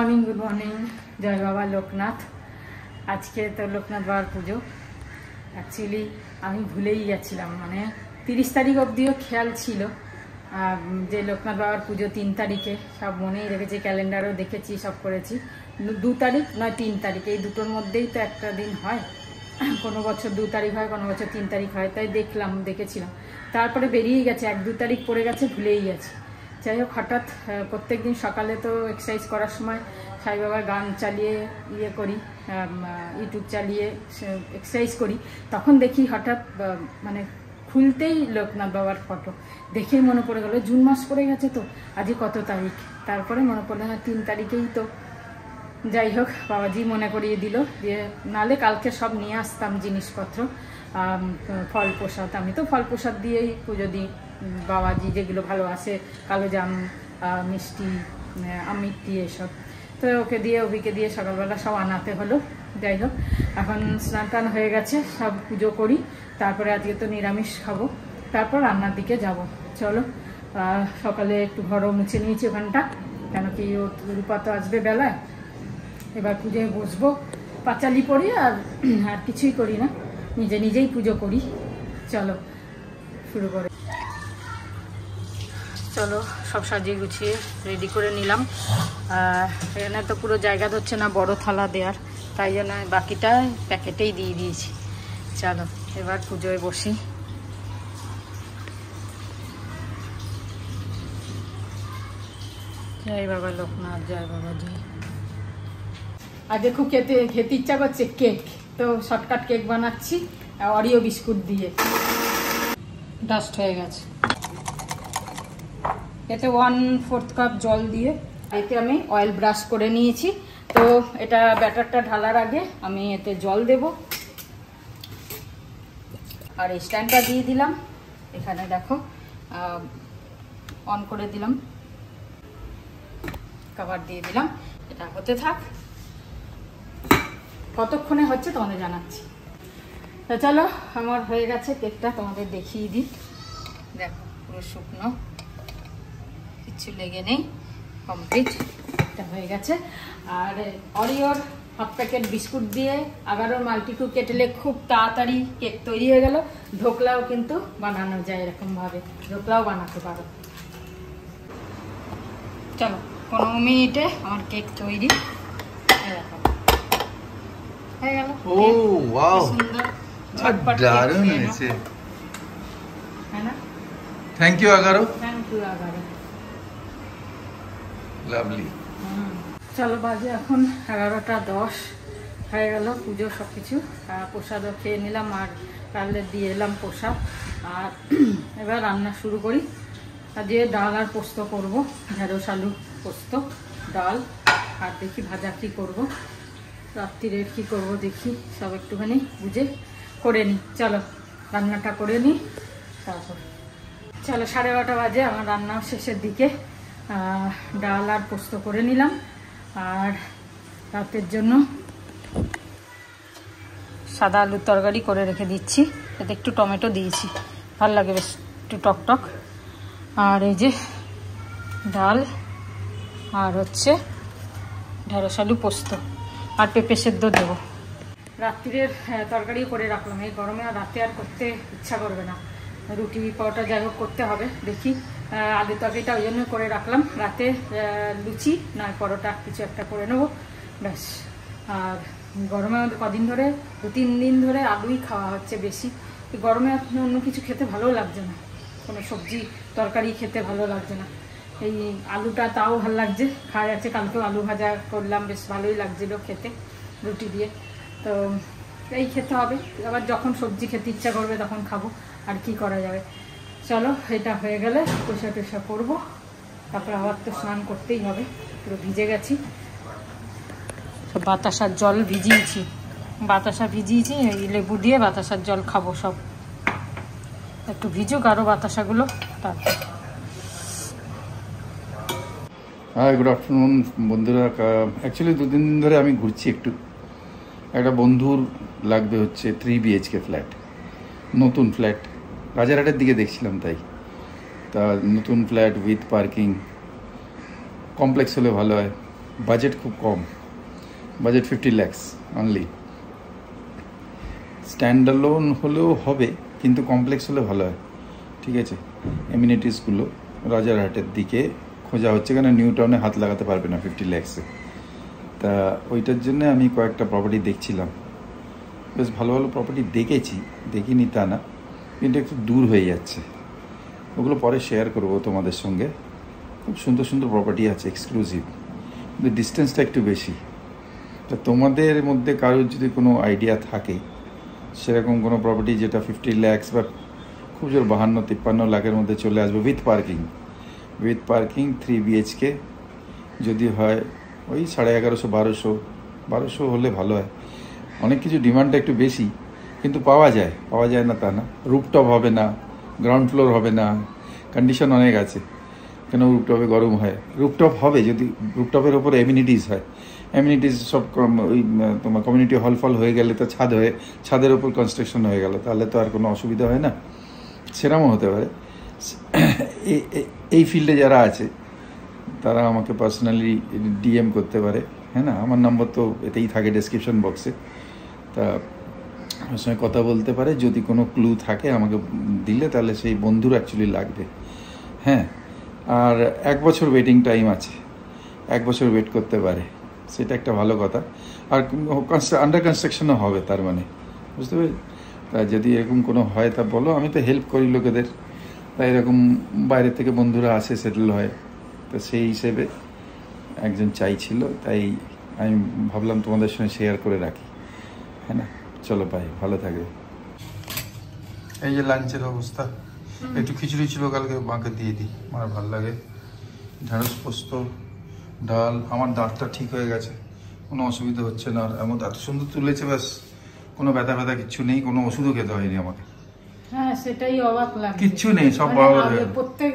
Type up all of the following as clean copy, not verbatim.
Morning, good morning. জয় বাবা লোকনাথ। আজকে তো লোকনাথ বাবার পুজো। অ্যাকচুয়ালি আমি ভুলেই গেছিলাম, মানে 30 তারিখ অবধিও খেয়াল ছিল যে লোকনাথ বাবার পুজো 3 তারিখে। সব মনেই রেখেছি, ক্যালেন্ডারও দেখেছি, সব করেছি। 2 তারিখ নয় 3 তারিখ, এই দুটোর মধ্যেই তো একটা দিন হয়। কোনো বছর 2 তারিখ হয়, কোনো বছর 3 তারিখ হয়, তাই দেখেছিলাম। তারপরে বেরিয়েই গেছে, 1-2 তারিখ পড়ে গেছে, ভুলেই গেছে। যাই হোক, হঠাৎ প্রত্যেক দিন সকালে তো এক্সারসাইজ করার সময় সাই বাবার গান চালিয়ে করি, ইউটিউব চালিয়ে এক্সারসাইজ করি। তখন দেখি হঠাৎ মানে খুলতেই লোকনাথ বাবার ফটো দেখেই মনে পড়ে গেল, জুন মাস পড়ে গেছে তো, আজই কত তারিখ। তারপরে মনে পড়লো না, 3 তারিখেই তো। যাই হোক, বাবাজি মনে করিয়ে দিল, দিয়ে নালে কালকে সব নিয়ে আসতাম জিনিসপত্র, ফল প্রসাদ। আমি তো ফল প্রসাদ দিয়েই পুজো দিই। বাবাজি যেগুলো ভালোবাসে, কালো জাম, মিষ্টি, আমিত্তি, এসব তো ওকে দিয়ে অভিকে দিয়ে সকালবেলা সব আনাতে হলো। যাই হোক, এখন স্নান টান হয়ে গেছে, সব পুজো করি, তারপরে আজকে তো নিরামিষ খাবো, তারপর রান্নার দিকে যাব। চলো, সকালে একটু ঘরও মুছে নিয়েছি ওখানটা, কেন কি ও রূপা তো আসবে বেলায়। এবার পুজোয় বসবো, পাঁচালি পড়ি, আর কিছুই করি না, নিজেই পুজো করি। চলো শুরু করে। চলো, সব সাজিয়ে গুছিয়ে রেডি করে নিলাম। এখানে তো পুরো জায়গা ধরছে না বড় থালা দেওয়ার, তাই জন্য বাকিটা প্যাকেটেই দিয়ে দিয়েছি। চলো এবার পুজোয় বসি। জয় বাবা লোকনাথ, জয় বাবা জয়। আজকে খুব খেতে ইচ্ছা করছে কেক, তো শর্টকাট কেক বানাচ্ছি অরিও বিস্কুট দিয়ে। ডাস্ট হয়ে গেছে। এতে 1/4 কাপ জল দিয়ে এতে আমি অয়েল ব্রাশ করে নিয়েছি। তো এটা ব্যাটারটা ঢালার আগে আমি এতে জল দেব, আর এই স্ট্যান্ডটা দিয়ে দিলাম। এখানে দেখো অন করে দিলাম, কভার দিয়ে দিলাম। এটা হতে থাক, কতক্ষণে হচ্ছে তোমাদের জানাচ্ছি। তো চলো, আমার হয়ে গেছে কেকটা, তোমাদের দেখিয়ে দিই। দেখো পুরো শুকনো, কিচ্ছু লেগে নেই, কমপ্লিট। এটা হয়ে গেছে। আর অরিওর 1/2 প্যাকেট বিস্কুট দিয়ে 11 মাল্টিকুক কেটেলে খুব তাড়াতাড়ি কেক তৈরি হয়ে গেল। ঢোকলাও কিন্তু বানানো যায়, এরকম ভাবে ঢোকলাও বানাতে পারো। চলো, 15 মিনিটে আমার কেক তৈরি হয়ে গেল। ও ওয়াও, সুন্দর দারুণ হয়েছে। হ্যাঁ না? Thank you Agaro. Thank you Agaro. Lovely. চলো, বাজে এখন 11টা 10 হয়ে গেল। পুজো সব কিছু, প্রসাদও খেয়ে নিলাম, আর কালকে দিয়ে এলাম প্রসাদ। আর এবার রান্না শুরু করি। আজকে ডাল আর পোস্ত করবো, ঢেঁড়স আলু পোস্ত ডাল, আর দেখি ভাজা কী করবো, রাত্রিরে কী করবো দেখি, সব একটুখানি বুঝে করে নিই। চলো রান্নাটা করে নিই, তারপর চলো। 12:30 বাজে, আমার রান্না শেষের দিকে। ডাল আর পোস্ত করে নিলাম, আর রাতের জন্য সাদা আলুর তরকারি করে রেখে দিচ্ছি। এতে একটু টমেটো দিয়েছি, ভাল লাগে বেশ, একটু টক। আর এই যে ডাল, আর হচ্ছে ঢেঁড়স আলু পোস্ত, আর পেঁপে সেদ্ধ দেবো। রাত্রিরের তরকারি করে রাখলাম, এই গরমে আর রাতে আর করতে ইচ্ছা করবে না। রুটি পরোটা যাই হোক করতে হবে, দেখি। আলুর তরকারিটা ওই জন্য করে রাখলাম, রাতে লুচি নয় পরোটা কিছু একটা করে নেবো, ব্যাস। আর গরমে কদিন ধরে 2-3 দিন ধরে আলুই খাওয়া হচ্ছে বেশি। গরমে অন্য কিছু খেতে ভালো লাগছে না, কোনো সবজি তরকারি খেতে ভালো লাগছে না। এই আলুটা তাও ভালো লাগছে, খাওয়া যাচ্ছে। কালকেও আলু ভাজা করলাম, বেশ ভালোই লাগছিলো খেতে রুটি দিয়ে। তো এই খেতে হবে, আবার যখন সবজি খেতে ইচ্ছা করবে তখন খাবো, আর কি করা যাবে। চলো, এটা হয়ে গেলে টোসা করবো, তারপর আবার তো স্নান করতেই হবে, পুরো ভিজে গেছি। বাতাসার জল ভিজিয়েছি, এই লেবু দিয়ে বাতাসার জল খাবো সব, একটু ভিজুক আরও বাতাসাগুলো, তারপর। হ্যাঁ, গুড আফটারনুন বন্ধুরা। অ্যাকচুয়ালি 2 দিন ধরে আমি ঘুরছি একটু। একটা বন্ধুর লাগবে হচ্ছে 3 BHK ফ্ল্যাট, নতুন ফ্ল্যাট, রাজারহাটের দিকে দেখছিলাম, তাই তা নতুন ফ্ল্যাট উইথ পার্কিং, কমপ্লেক্স হলে ভালো হয়। বাজেট খুব কম, বাজেট 50 lakhs অনলি। স্ট্যান্ডালোন হলেও হবে, কিন্তু কমপ্লেক্স হলে ভালো হয়। ঠিক আছে, এমিনিটিসগুলো রাজারহাটের দিকে খোঁজা হচ্ছে, কেন নিউ টাউনে হাত লাগাতে পারবে না 50 lakhs-এ। তা ওইটার জন্য আমি কয়েকটা প্রপার্টি দেখছিলাম, বেশ ভালো ভালো প্রপার্টি দেখেছি, দেখিনি তা না, কিন্তু একটু দূর হয়ে যাচ্ছে। ওগুলো পরে শেয়ার করবো তোমাদের সঙ্গে। খুব সুন্দর সুন্দর প্রপার্টি আছে এক্সক্লুসিভ, কিন্তু ডিস্টেন্সটা একটু বেশি। তা তোমাদের মধ্যে কারোর যদি কোনো আইডিয়া থাকে সেরকম কোনো প্রপার্টি যেটা 50 lakhs বা খুব জোর 52-53 লাখের মধ্যে চলে আসবে, উইথ পার্কিং 3 BHK যদি হয়, ওই 1150-1200 হলে ভালো হয়। অনেক কিছু ডিমান্ডটা একটু বেশি, কিন্তু পাওয়া যায় না তা না। রুফটপ হবে না, গ্রাউন্ড ফ্লোর হবে না, কন্ডিশন অনেক আছে। কেন রুফটপে গরম হয়, রুফটপ হবে যদি রুফটপের ওপরে এমিনিটিস হয়। এমিনিটিস সব ওই তোমার কমিউনিটি হল ফল হয়ে গেলে তো ছাদের ওপর কনস্ট্রাকশন হয়ে গেল, তাহলে তো আর কোনো অসুবিধা হয় না। সেরকমও হতে পারে। এই ফিল্ডে যারা আছে তারা আমাকে পার্সোনালি DM করতে পারে, হ্যাঁ না? আমার নম্বর তো এতেই থাকে ডেসক্রিপশন বক্সে। তা আমার সঙ্গে কথা বলতে পারে, যদি কোনো ক্লু থাকে আমাকে দিলে, তাহলে সেই বন্ধুর অ্যাকচুয়ালি লাগবে। হ্যাঁ, আর 1 বছর ওয়েটিং টাইম আছে, 1 বছর ওয়েট করতে পারে, সেটা একটা ভালো কথা। আর আন্ডার কনস্ট্রাকশনও হবে, তার মানে বুঝতে পারি। তা যদি এরকম কোনো হয় তা বলো, আমি তো হেল্প করি লোকেদের। তাই এরকম বাইরে থেকে বন্ধুরা আসে, সেটেল হয়, তো সেই হিসেবে একজন চাইছিল, তাই আমি ভাবলাম তোমাদের সঙ্গে শেয়ার করে রাখি, হ্যাঁ না? চলো ভাই, ভালো থাকবে। এই যে লাঞ্চের অবস্থা, একটু খিচুড়ি ছিল কালকে, মাকে দিয়ে দিই, আমার ভালো লাগে। ঢেঁড়স পোস্ত, ডাল। আমার দাঁতটা ঠিক হয়ে গেছে, কোনো অসুবিধা হচ্ছে না। আর এমন এত সুন্দর তুলেছে, ব্যাস কোনো ব্যথা কিচ্ছু নেই, কোনো ওষুধও খেতে হয়নি আমাকে। হ্যাঁ, সেটাই অবাক লাগে, কিচ্ছু নেই, সব প্রত্যেক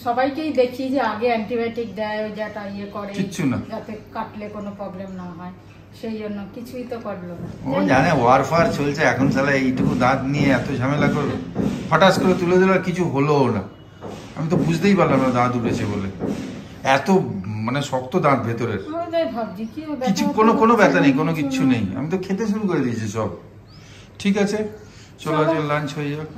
সবাইকেই দেখি যে আগে অ্যান্টিবায়োটিক দেয়, যেটা করে কিচ্ছু না, যাতে কাটলে কোনো প্রবলেম না হয়, সেই জন্য কিছুই তো করলো না। ও জানে ওয়ারফার চলছে এখন, সালা এইটুকু দাঁত নিয়ে এত ঝামেলা করবে, হঠাৎ করে তুলে দিল, কিছু হলোও না। আমি তো বুঝতেই পারলাম না দাঁত উঠেছে বলে, এত মানে শক্ত দাঁত ভেতরের। কিছু কোনো ব্যথা নেই, কোনো কিচ্ছু নেই। আমি তো খেতে শুরু করে দিয়েছি সব। ঠিক আছে, চলো আজকে লাঞ্চ হয়ে যাক।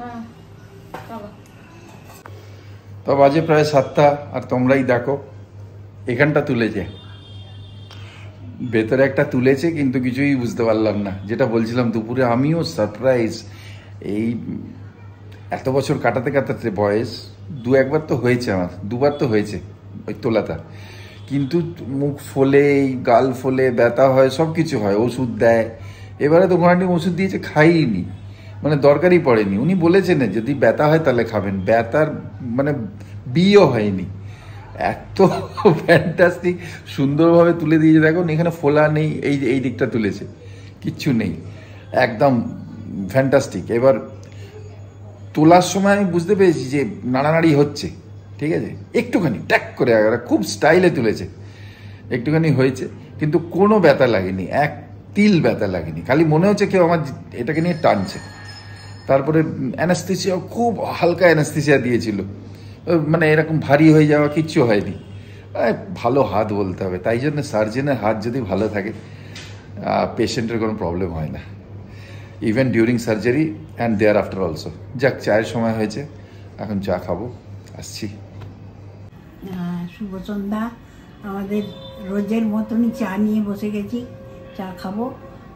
তো বাজে প্রায় 7টা, আর তোমরাই দেখো এখানটা তুলেছে, ভেতরে একটা তুলেছে, কিন্তু কিছুই বুঝতে পারলাম না। যেটা বলছিলাম দুপুরে, আমিও সারপ্রাইজ। এই এত বছর কাটাতে বয়স 2-1 তো হয়েছে, আমার 2বার তো হয়েছে ওই তোলাটা, কিন্তু মুখ ফোলে, গাল ফোলে, ব্যথা হয়, সব কিছু হয়, ওষুধ দেয়। এবারে তো ঘোড়াটি ওষুধ দিয়েছে, খাইনি, মানে দরকারই পড়েনি। উনি বলেছেন যদি ব্যথা হয় তাহলে খাবেন, ব্যথার মানে বিও হয়নি। এত ফ্যান্টাস্টিক সুন্দরভাবে তুলে দিয়েছে, দেখো এখানে ফোলা নেই, এই দিকটা তুলেছে, কিচ্ছু নেই, একদম ফ্যান্টাস্টিক। এবার তোলার সময় আমি বুঝতে পেরেছি যে নাড়ানাড়ি হচ্ছে, ঠিক আছে, একটুখানি ট্যাক করে, খুব স্টাইলে তুলেছে, একটুখানি হয়েছে, কিন্তু কোনো ব্যথা লাগেনি, এক তিল ব্যথা লাগেনি। খালি মনে হচ্ছে কেউ আমার এটাকে নিয়ে টানছে। তারপরে অ্যানাস্থেসিয়া, খুব হালকা অ্যানাস্থেসিয়া দিয়েছিল, মানে এরকম ভারী হয়ে যাওয়া কিচ্ছু হয়নি। ভালো হাত বলতে হবে, তাই জন্য সার্জেনের হাত যদি ভালো থাকে, পেশেন্টের কোনো প্রবলেম হয় না, even during surgery and thereafter also. যাক, চায়ের সময় হয়েছে, এখন চা খাবো, আসছি। শুভ সন্ধ্যা। আমাদের রোজের মতনই চা নিয়ে বসে গেছি, চা খাবো।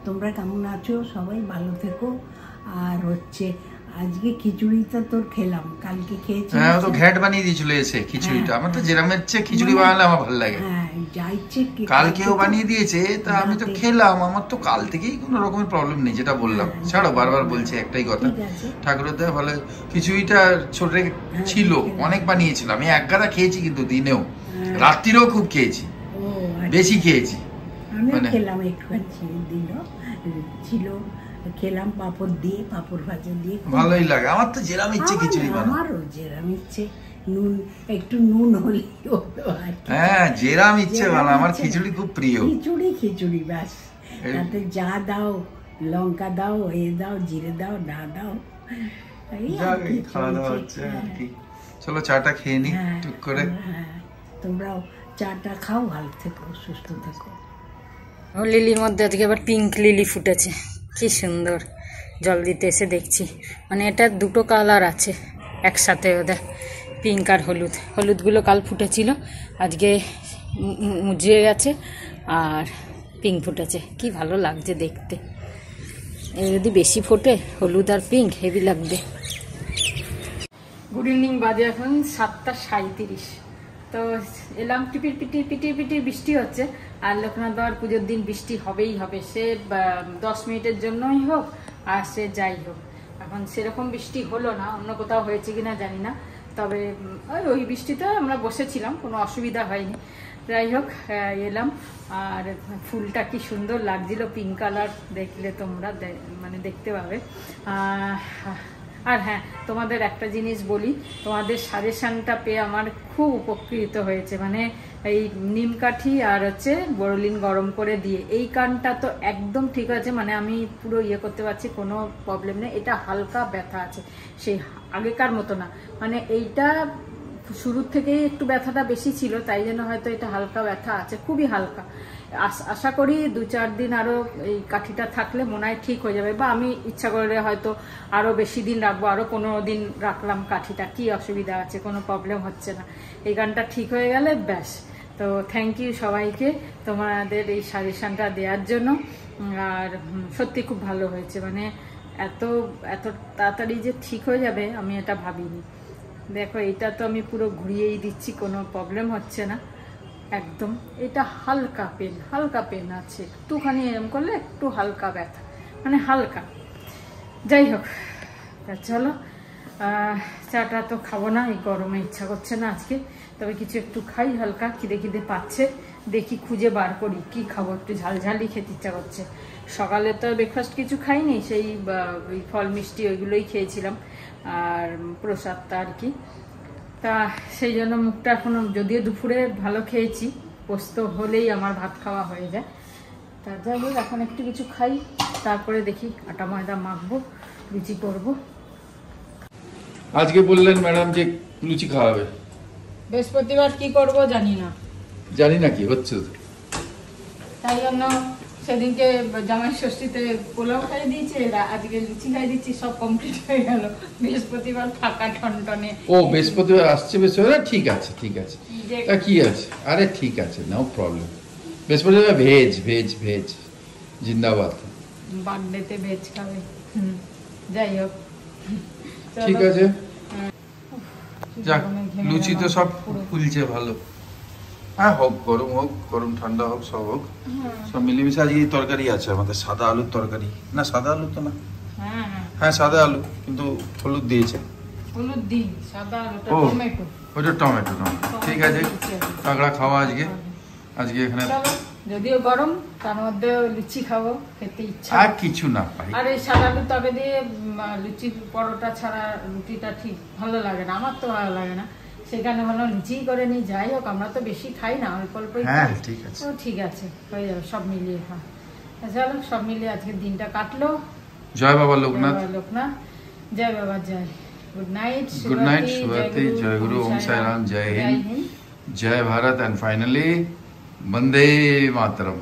তোমরা কেমন আছো? সবাই ভালো থেকো। আর আজকে খিচুড়িটা তোর খেলাম, কালকে খেয়েছি। হ্যাঁ, তো ঘ্যাট বানিয়ে দিয়েছিল এসে খিচুড়িটা। আমার তো যেরামের চেয়ে খিচুড়ি বানালে আমার ভালো লাগে। হ্যাঁ, যা ইচ্ছে কালকেও বানিয়ে দিয়েছে, তা আমি তো খেলাম। আমার তো কাল থেকেই কোনো রকমের প্রবলেম নেই, যেটা বললাম। ছাড়ো, বারবার বলছি একটাই কথা, ঠাকুরের দয়া ভালো। খিচুড়িটা ছোট ছিল, অনেক বানিয়েছিলাম, আমি 1 গাদা খেয়েছি, কিন্তু দিনেও রাত্রিরেও খুব খেয়েছি, বেশি খেয়েছি। আমি খেলাম একটুখানি ছিল, খেলাম পাপড় দিয়ে, পাপড় ভাজা দিয়ে, ভালোই লাগে। আমার তো যেরাম ইচ্ছে খিচুড়ি বানাই, আমারও যেরাম ইচ্ছে, নুন একটু নুন হলেই হতো। হ্যাঁ, যেরাম ইচ্ছে বানাই, আমার খিচুড়ি খুব প্রিয়। খিচুড়ি ব্যাস, তাতে যা দাও, লঙ্কা দাও, দাও, জিরে দাও, না দাও, খাওয়া দাওয়া হচ্ছে। চলো চাটা খেয়ে নি টুক করে। তোমরাও চাটা খাও, ভালো থেকো, সুস্থ থেকো। লিলির মধ্যে আজকে আবার পিঙ্ক লিলি ফুটেছে, কি সুন্দর। জল দিতে এসে দেখছি, মানে এটা দুটো কালার আছে একসাথে, ওদের পিঙ্ক আর হলুদ। হলুদগুলো কাল ফুটেছিল, আজকে মুজিয়ে গেছে, আর পিঙ্ক ফুটেছে। কি ভালো লাগছে দেখতে। এই যদি বেশি ফোটে হলুদ আর পিঙ্ক, হেভি লাগবে। গুড ইভিনিং, বাজে এখন 7:37। তো এলাম, টিপির পিটির পিটির পিটির বৃষ্টি হচ্ছে। আর লোকনাথ বাবার পুজোর দিন বৃষ্টি হবেই হবে, সে 10 মিনিটের জন্যই হোক আর সে যাই হোক। এখন সেরকম বৃষ্টি হলো না, অন্য কোথাও হয়েছে কিনা জানি না, তবে ওই বৃষ্টিতে আমরা বসেছিলাম, কোনো অসুবিধা হয়নি। যাই হোক, এলাম। আর ফুলটা কি সুন্দর লাগছিল, পিঙ্ক কালার, দেখলে তোমরা মানে দেখতে পাবে। আর হ্যাঁ, তোমাদের একটা জিনিস বলি, তোমাদের সাজেশনটা পেয়ে আমার খুব উপকৃত হয়েছে। মানে এই নিমকাঠি আর হচ্ছে বোরোলিন গরম করে দিয়ে, এই কানটা তো একদম ঠিক আছে, মানে আমি পুরো ইয়ে করতে পারছি, কোনো প্রবলেম নেই। এটা হালকা ব্যথা আছে, সেই আগেকার মতো না, মানে এইটা শুরুর থেকেই একটু ব্যথাটা বেশি ছিল, তাই জন্য হয়তো এটা হালকা ব্যথা আছে, খুবই হালকা। আশা করি 2-4 দিন আরো এই কাঠিটা থাকলে মনে হয় ঠিক হয়ে যাবে, বা আমি ইচ্ছা করলে হয়তো আরো বেশি দিন রাখবো, আরো 15 দিন রাখলাম কাঠিটা, কি অসুবিধা আছে, কোনো প্রবলেম হচ্ছে না। এই গানটা ঠিক হয়ে গেলে ব্যাস। তো থ্যাংক ইউ সবাইকে তোমাদের এই সাজেশনটা দেওয়ার জন্য। আর সত্যি খুব ভালো হয়েছে, মানে এত তাড়াতাড়ি যে ঠিক হয়ে যাবে আমি এটা ভাবিনি। দেখো, এটা তো আমি পুরো ঘুরিয়েই দিচ্ছি, কোনো প্রবলেম হচ্ছে না একদম। এটা হালকা পেন আছে, একটুখানি এরম করলে একটু হালকা ব্যথা, মানে হালকা। যাই হোক, চলো, চাটা তো খাবো না, এই গরমে ইচ্ছা করছে না আজকে, তবে কিছু একটু খাই, হালকা খিদে পাচ্ছে। দেখি খুঁজে বার করি কি খাবো, একটু ঝালঝালি খেতে ইচ্ছা করছে। সকালে তো ব্রেকফাস্ট কিছু খাইনি, সেই ওই ফল মিষ্টি ওইগুলোই খেয়েছিলাম, আর প্রসাদটা আর কি। তা সেই জন্য মুখটা এখনো, যদিও দুপুরে ভালো খেয়েছি, পোস্ত হলেই আমার ভাত খাওয়া হয়ে যায়। তা যাই হোক, এখন একটু কিছু খাই, তারপরে দেখি আটা ময়দা মাখবো, লুচি করবো। আজকে বললেন ম্যাডাম যে লুচি খাওয়াবে, বৃহস্পতিবার কি করব জানি না কি হচ্ছে, তাই জন্য সেদিনকে জামাই ষষ্ঠীতে পোলাও খাই দিয়েছে, আজকে লুচি খাই দিচ্ছি, সব কমপ্লিট হয়ে গেল। বৃহস্পতিবার ফাঁকা টনটনে। ও বৃহস্পতিবার আসছে, বৃহস্পতিবার ঠিক আছে তা কি আছে, আরে ঠিক আছে, নো প্রবলেম। বৃহস্পতিবার ভেজ জিন্দাবাদ। বার্থডেতে ভেজ খাবে, যাই হোক ঠিক আছে। যাক, লুচি তো সব ফুলছে ভালো। হ্যাঁ, হোক গরম ঠান্ডা হোক, সব হোক, সব মিলেমিশে। আজকে এই তরকারি আছে আমাদের, সাদা আলুর তরকারি। না, সাদা আলু তো না, হ্যাঁ সাদা আলু, কিন্তু হলুদ দিয়েছে। হলুদ দিই, সাদা আলুটা টমেটো, ওটা টমেটো। ঠিক আছে, তাগড়া খাওয়া আজকে এখানে। যদিও গরম, তার মধ্যে লুচি খাবো, খেতে ইচ্ছা। আর কিছু না পাই। আর এই সাদা আলু তবে দিয়ে লুচি পরোটা ছাড়া রুটিটা ঠিক ভালো লাগে না, আমার তো ভালো লাগে না। সেখানে ভালো লুচি করে নি। যাই হোক, আমরা তো বেশি খাই না, অল্প অল্পই খাই। ঠিক আছে, ঠিক আছে, হয়ে যাবে, সব মিলিয়ে খাওয়া। চলো, সব মিলিয়ে আজকের দিনটা কাটলো। জয় বাবা লোকনাথ, জয় বাবা, জয়। গুড নাইট, শুভরাত্রি, জয় গুরু, ওম সাই রাম, জয় হিন্দ, জয় Bharat, and finally Vande Mataram.